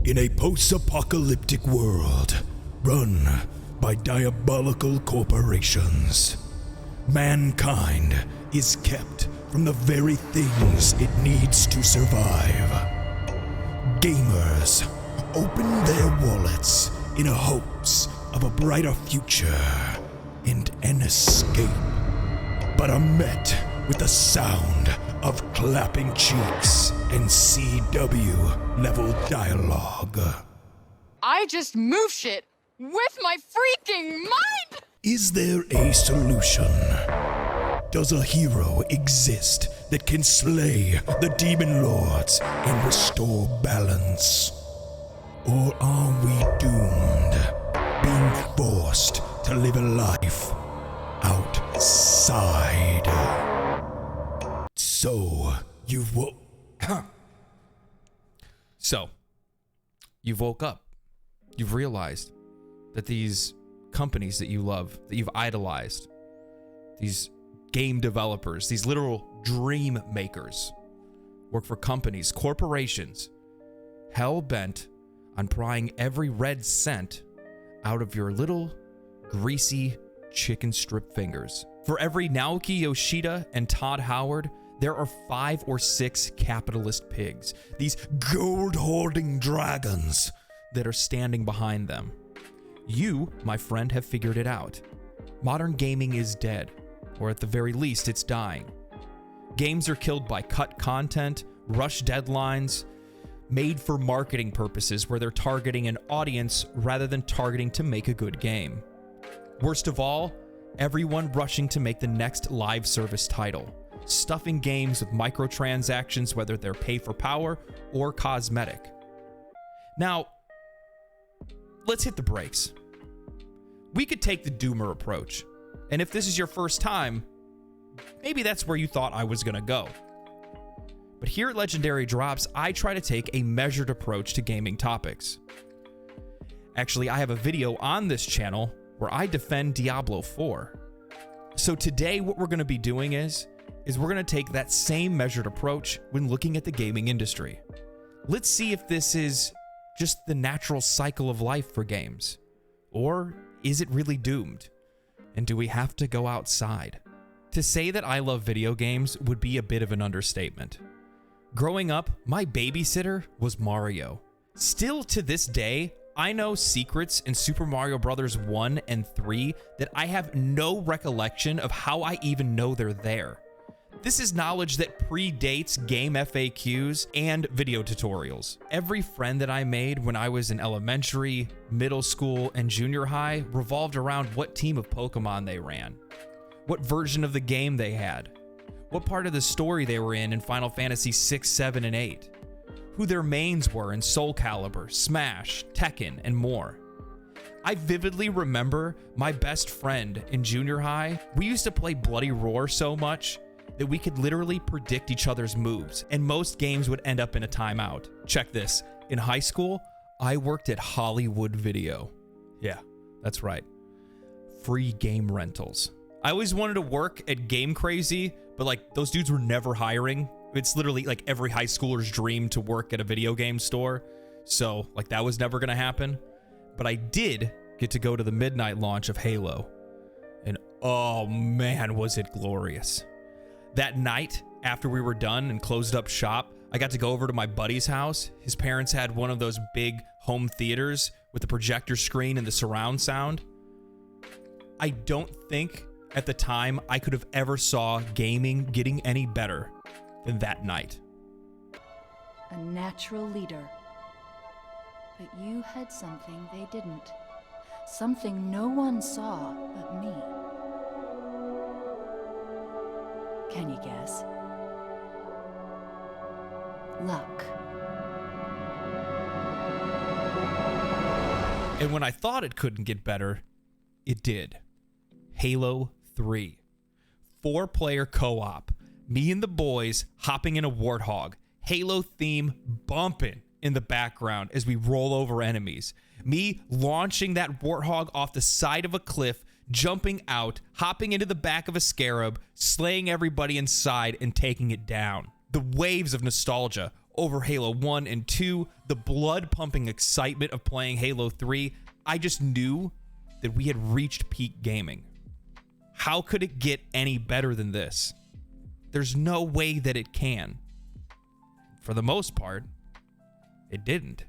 In a post-apocalyptic world run by diabolical corporations, mankind is kept from the very things it needs to survive. Gamers open their wallets in a hopes of a brighter future and an escape, but are met with the sound of clapping cheeks and CW-level dialogue. I just move shit with my freaking mind! Is there a solution? Does a hero exist that can slay the demon lords and restore balance? Or are we doomed, being forced to live a life outside? So, you've woke up. You've realized that these companies that you love, that you've idolized, these game developers, these literal dream makers, work for companies, corporations, hell-bent on prying every red cent out of your little greasy chicken strip fingers. For every Naoki Yoshida and Todd Howard, there are 5 or 6 capitalist pigs, these gold-hoarding dragons that are standing behind them. You, my friend, have figured it out. Modern gaming is dead, or at the very least, it's dying. Games are killed by cut content, rush deadlines, made for marketing purposes where they're targeting an audience rather than targeting to make a good game. Worst of all, everyone rushing to make the next live service title, stuffing games with microtransactions, whether they're pay for power or cosmetic. Now, let's hit the brakes. We could take the doomer approach, and if this is your first time, maybe that's where you thought I was gonna go. But here at Legendary Drops, I try to take a measured approach to gaming topics. Actually, I have a video on this channel where I defend Diablo IV. So today, what we're gonna be doing is we're gonna take that same measured approach when looking at the gaming industry. Let's see if this is just the natural cycle of life for games, or is it really doomed? And do we have to go outside? To say that I love video games would be a bit of an understatement. Growing up, my babysitter was Mario. Still to this day, I know secrets in Super Mario Bros. 1 and 3 that I have no recollection of how I even know they're there. This is knowledge that predates game FAQs and video tutorials. Every friend that I made when I was in elementary, middle school, and junior high revolved around what team of Pokemon they ran, what version of the game they had, what part of the story they were in Final Fantasy VI, VII, and VIII, who their mains were in Soul Calibur, Smash, Tekken, and more. I vividly remember my best friend in junior high. We used to play Bloody Roar so much that we could literally predict each other's moves, and most games would end up in a timeout. Check this. In high school, I worked at Hollywood Video. Yeah, that's right. Free game rentals. I always wanted to work at Game Crazy, but like those dudes were never hiring. It's literally like every high schooler's dream to work at a video game store. So like that was never gonna happen. But I did get to go to the midnight launch of Halo. And oh man, was it glorious. That night, after we were done and closed up shop, I got to go over to my buddy's house. His parents had one of those big home theaters with the projector screen and the surround sound. I don't think at the time I could have ever saw gaming getting any better than that night. A natural leader. But you had something they didn't. Something no one saw but me. Can you guess? Luck. And when I thought it couldn't get better, it did. Halo 3. 4-player co-op. Me and the boys hopping in a Warthog. Halo theme bumping in the background as we roll over enemies. Me launching that Warthog off the side of a cliff, jumping out, hopping into the back of a Scarab, slaying everybody inside and taking it down. The waves of nostalgia over Halo 1 and 2, the blood-pumping excitement of playing Halo 3, I just knew that we had reached peak gaming. How could it get any better than this? There's no way that it can. For the most part, it didn't.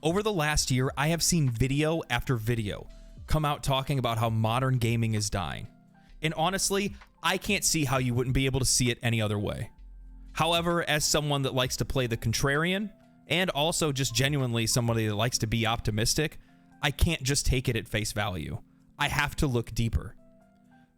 Over the last year, I have seen video after video come out talking about how modern gaming is dying. And honestly, I can't see how you wouldn't be able to see it any other way. However, as someone that likes to play the contrarian, and also just genuinely somebody that likes to be optimistic, I can't just take it at face value. I have to look deeper.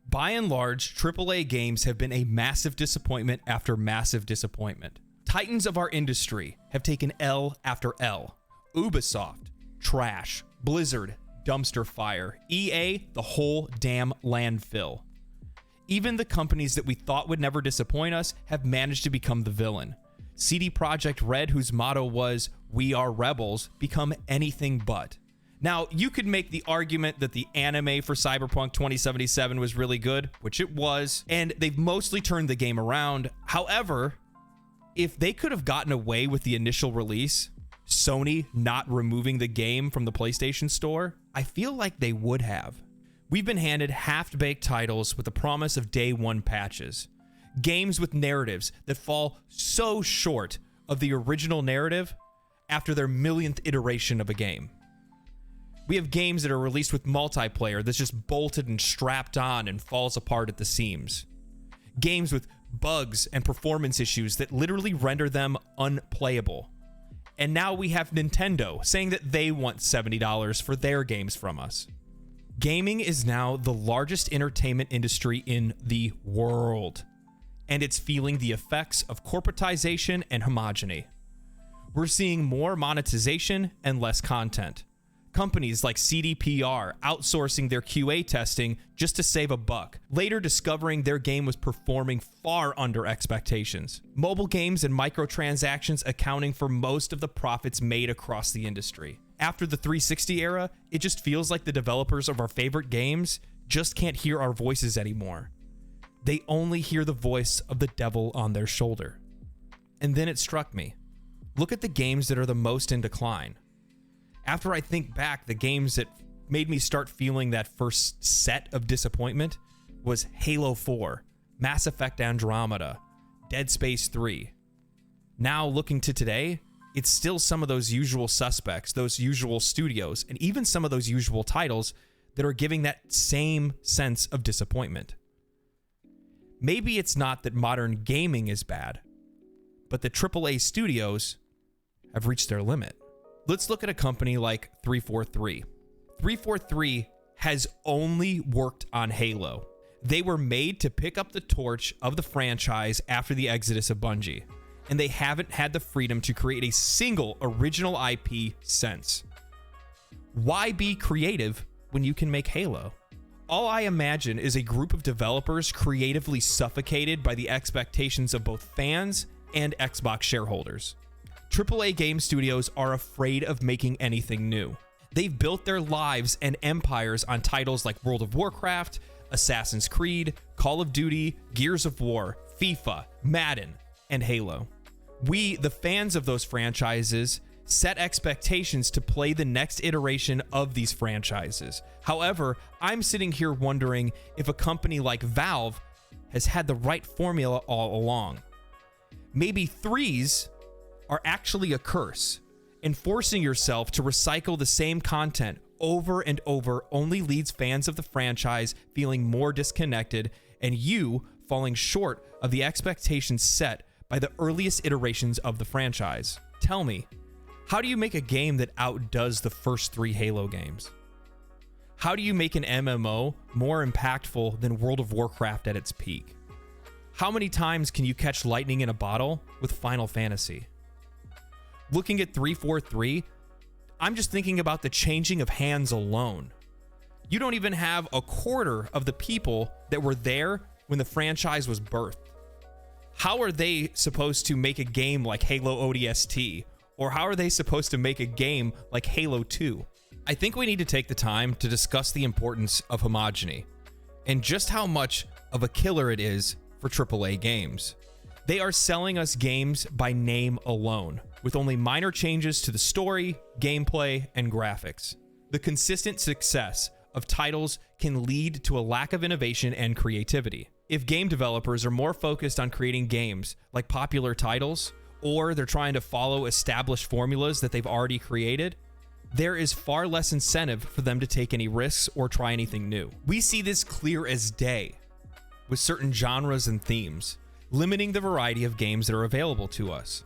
By and large, AAA games have been a massive disappointment after massive disappointment. Titans of our industry have taken L after L. Ubisoft, trash. Blizzard, dumpster fire. EA, the whole damn landfill. Even the companies that we thought would never disappoint us have managed to become the villain. CD Projekt Red, whose motto was, "We are rebels," become anything but. Now, you could make the argument that the anime for Cyberpunk 2077 was really good, which it was, and they've mostly turned the game around. However, if they could have gotten away with the initial release, Sony not removing the game from the PlayStation Store, I feel like they would have. We've been handed half-baked titles with the promise of day one patches. Games with narratives that fall so short of the original narrative after their millionth iteration of a game. We have games that are released with multiplayer that's just bolted and strapped on and falls apart at the seams. Games with bugs and performance issues that literally render them unplayable. And now we have Nintendo saying that they want $70 for their games from us. Gaming is now the largest entertainment industry in the world, and it's feeling the effects of corporatization and homogeny. We're seeing more monetization and less content. Companies like CDPR outsourcing their QA testing just to save a buck, later discovering their game was performing far under expectations. Mobile games and microtransactions accounting for most of the profits made across the industry. After the 360 era, it just feels like the developers of our favorite games just can't hear our voices anymore. They only hear the voice of the devil on their shoulder. And then it struck me. Look at the games that are the most in decline. After I think back, the games that made me start feeling that first set of disappointment was Halo 4, Mass Effect Andromeda, Dead Space 3. Now looking to today, it's still some of those usual suspects, those usual studios, and even some of those usual titles that are giving that same sense of disappointment. Maybe it's not that modern gaming is bad, but the AAA studios have reached their limit. Let's look at a company like 343. 343 has only worked on Halo. They were made to pick up the torch of the franchise after the exodus of Bungie, and they haven't had the freedom to create a single original IP since. Why be creative when you can make Halo? All I imagine is a group of developers creatively suffocated by the expectations of both fans and Xbox shareholders. AAA game studios are afraid of making anything new. They've built their lives and empires on titles like World of Warcraft, Assassin's Creed, Call of Duty, Gears of War, FIFA, Madden, and Halo. We, the fans of those franchises, set expectations to play the next iteration of these franchises. However, I'm sitting here wondering if a company like Valve has had the right formula all along. Maybe threes are actually a curse, and forcing yourself to recycle the same content over and over only leaves fans of the franchise feeling more disconnected and you falling short of the expectations set by the earliest iterations of the franchise. Tell me, how do you make a game that outdoes the first 3 Halo games? How do you make an MMO more impactful than World of Warcraft at its peak? How many times can you catch lightning in a bottle with Final Fantasy? Looking at 343, I'm just thinking about the changing of hands alone. You don't even have a quarter of the people that were there when the franchise was birthed. How are they supposed to make a game like Halo ODST? Or how are they supposed to make a game like Halo 2? I think we need to take the time to discuss the importance of homogeny and just how much of a killer it is for AAA games. They are selling us games by name alone, with only minor changes to the story, gameplay, and graphics. The consistent success of titles can lead to a lack of innovation and creativity. If game developers are more focused on creating games like popular titles, or they're trying to follow established formulas that they've already created, there is far less incentive for them to take any risks or try anything new. We see this clear as day with certain genres and themes, limiting the variety of games that are available to us.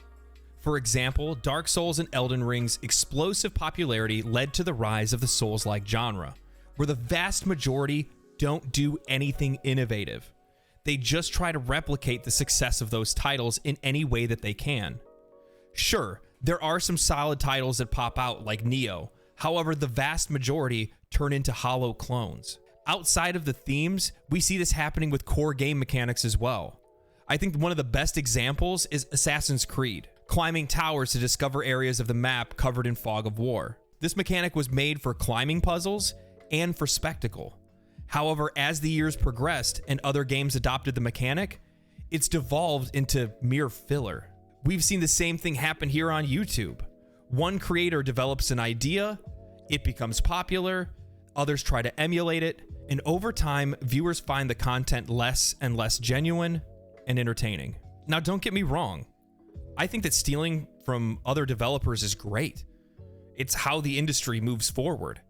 For example, Dark Souls and Elden Ring's explosive popularity led to the rise of the Souls-like genre, where the vast majority don't do anything innovative. They just try to replicate the success of those titles in any way that they can. Sure, there are some solid titles that pop out like Nioh. However, the vast majority turn into hollow clones. Outside of the themes, we see this happening with core game mechanics as well. I think one of the best examples is Assassin's Creed, climbing towers to discover areas of the map covered in fog of war. This mechanic was made for climbing puzzles and for spectacle. However, as the years progressed and other games adopted the mechanic, it's devolved into mere filler. We've seen the same thing happen here on YouTube. One creator develops an idea, it becomes popular, others try to emulate it, and over time, viewers find the content less and less genuine and entertaining. Now, don't get me wrong. I think that stealing from other developers is great. It's how the industry moves forward.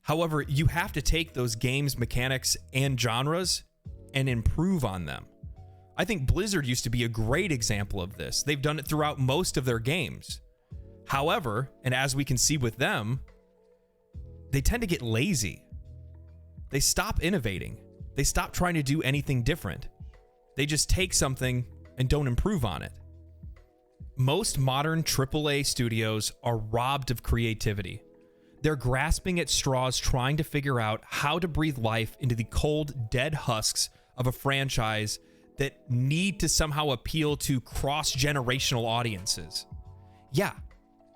However, you have to take those games' mechanics and genres and improve on them. I think Blizzard used to be a great example of this. They've done it throughout most of their games. However, and as we can see with them, they tend to get lazy. They stop innovating. They stop trying to do anything different. They just take something and don't improve on it. Most modern AAA studios are robbed of creativity. They're grasping at straws trying to figure out how to breathe life into the cold, dead husks of a franchise that need to somehow appeal to cross-generational audiences. Yeah,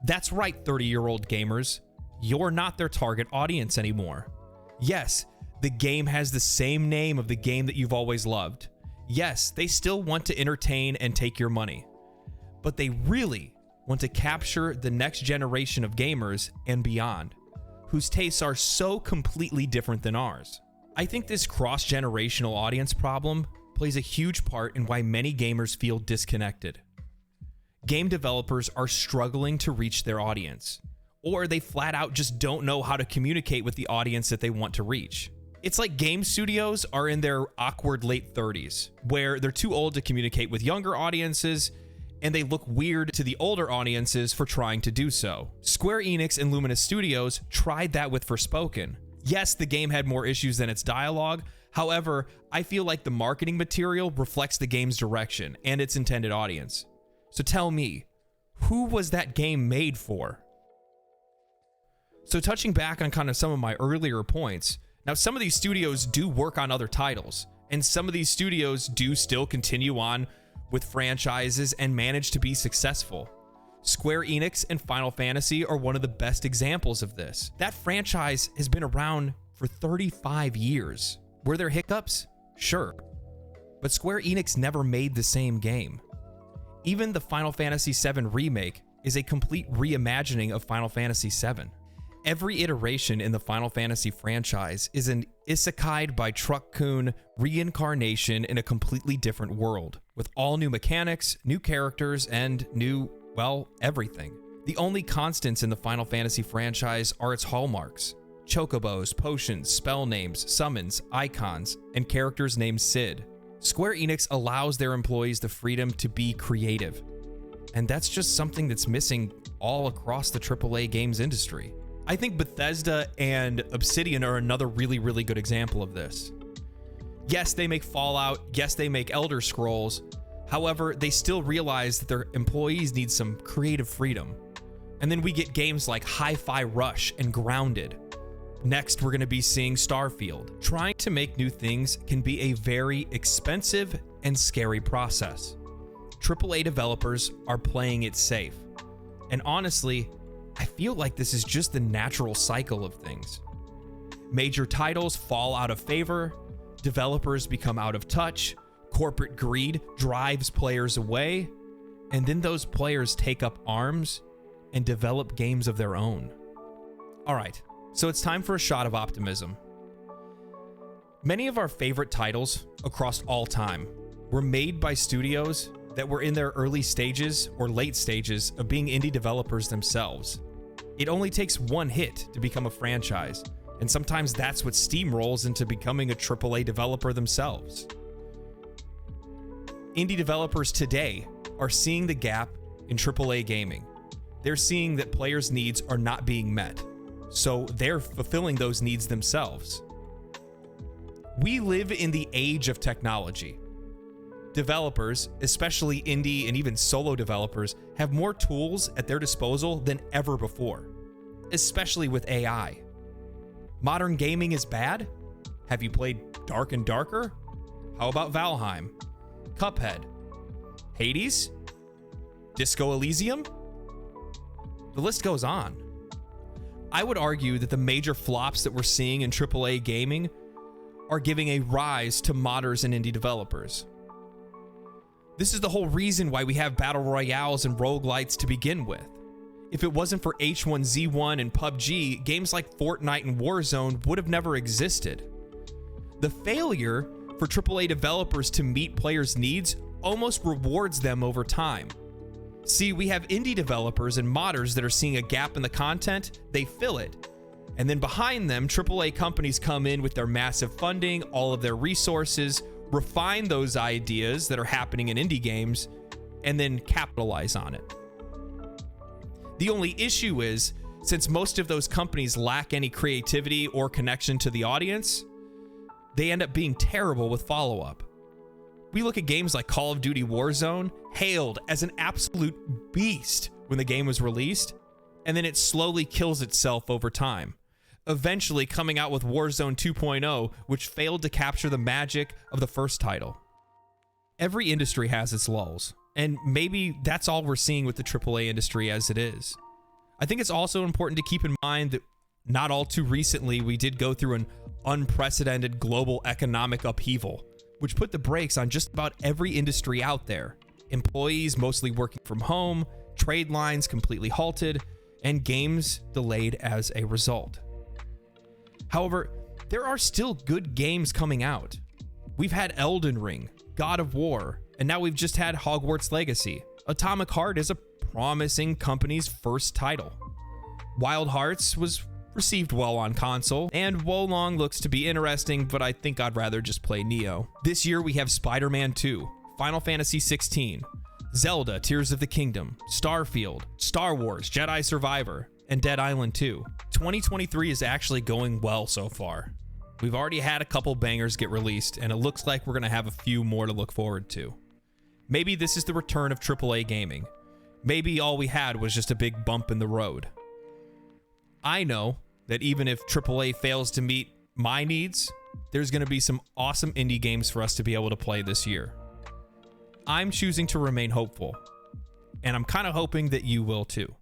that's right, 30-year-old gamers. You're not their target audience anymore. Yes, the game has the same name of the game that you've always loved. Yes, they still want to entertain and take your money. But they really want to capture the next generation of gamers and beyond, whose tastes are so completely different than ours. I think this cross-generational audience problem plays a huge part in why many gamers feel disconnected. Game developers are struggling to reach their audience, or they flat out just don't know how to communicate with the audience that they want to reach. It's like game studios are in their awkward late 30s, where they're too old to communicate with younger audiences, and they look weird to the older audiences for trying to do so. Square Enix and Luminous Studios tried that with Forspoken. Yes, the game had more issues than its dialogue. However, I feel like the marketing material reflects the game's direction and its intended audience. So tell me, who was that game made for? So touching back on kind of some of my earlier points, now some of these studios do work on other titles, and some of these studios do still continue on with franchises and manage to be successful. Square Enix and Final Fantasy are one of the best examples of this. That franchise has been around for 35 years. Were there hiccups? Sure. But Square Enix never made the same game. Even the Final Fantasy VII remake is a complete reimagining of Final Fantasy VII. Every iteration in the Final Fantasy franchise is an isekai by Truck-kun reincarnation in a completely different world, with all new mechanics, new characters, and new, well, everything. The only constants in the Final Fantasy franchise are its hallmarks: chocobos, potions, spell names, summons, icons, and characters named Sid. Square Enix allows their employees the freedom to be creative, and that's just something that's missing all across the AAA games industry. I think Bethesda and Obsidian are another really, really good example of this. Yes, they make Fallout. Yes, they make Elder Scrolls. However, they still realize that their employees need some creative freedom. And then we get games like Hi-Fi Rush and Grounded. Next, we're going to be seeing Starfield. Trying to make new things can be a very expensive and scary process. AAA developers are playing it safe. And honestly, I feel like this is just the natural cycle of things. Major titles fall out of favor, developers become out of touch, Corporate greed drives players away, and then those players take up arms and develop games of their own. All right, so it's time for a shot of optimism. Many of our favorite titles across all time were made by studios that were in their early stages or late stages of being indie developers themselves. It only takes one hit to become a franchise, and sometimes that's what steamrolls into becoming a AAA developer themselves. Indie developers today are seeing the gap in AAA gaming. They're seeing that players' needs are not being met, so they're fulfilling those needs themselves. We live in the age of technology. Developers, especially indie and even solo developers, have more tools at their disposal than ever before, especially with AI. Modern gaming is bad? Have you played Dark and Darker? How about Valheim? Cuphead? Hades? Disco Elysium? The list goes on. I would argue that the major flops that we're seeing in AAA gaming are giving a rise to modders and indie developers. This is the whole reason why we have battle royales and roguelites to begin with. If it wasn't for H1Z1 and PUBG, games like Fortnite and Warzone would have never existed. The failure for AAA developers to meet players' needs almost rewards them over time. See, we have indie developers and modders that are seeing a gap in the content, they fill it. And then behind them, AAA companies come in with their massive funding, all of their resources, refine those ideas that are happening in indie games, and then capitalize on it. The only issue is, since most of those companies lack any creativity or connection to the audience, they end up being terrible with follow-up. We look at games like Call of Duty Warzone, hailed as an absolute beast when the game was released, and then it slowly kills itself over time, eventually coming out with Warzone 2.0, which failed to capture the magic of the first title. Every industry has its lulls, and maybe that's all we're seeing with the AAA industry as it is. I think it's also important to keep in mind that not all too recently we did go through an unprecedented global economic upheaval, which put the brakes on just about every industry out there. Employees mostly working from home, trade lines completely halted, and games delayed as a result. However, there are still good games coming out. We've had Elden Ring, God of War, and now we've just had Hogwarts Legacy. Atomic Heart is a promising company's first title. Wild Hearts was received well on console, and Wolong looks to be interesting, but I think I'd rather just play Neo. This year we have Spider-Man 2, Final Fantasy XVI, Zelda Tears of the Kingdom, Starfield, Star Wars Jedi Survivor, and Dead Island 2. 2023 is actually going well so far. We've already had a couple bangers get released, and it looks like we're going to have a few more to look forward to. Maybe this is the return of AAA gaming. Maybe all we had was just a big bump in the road. I know that even if AAA fails to meet my needs, there's going to be some awesome indie games for us to be able to play this year. I'm choosing to remain hopeful, and I'm kind of hoping that you will too.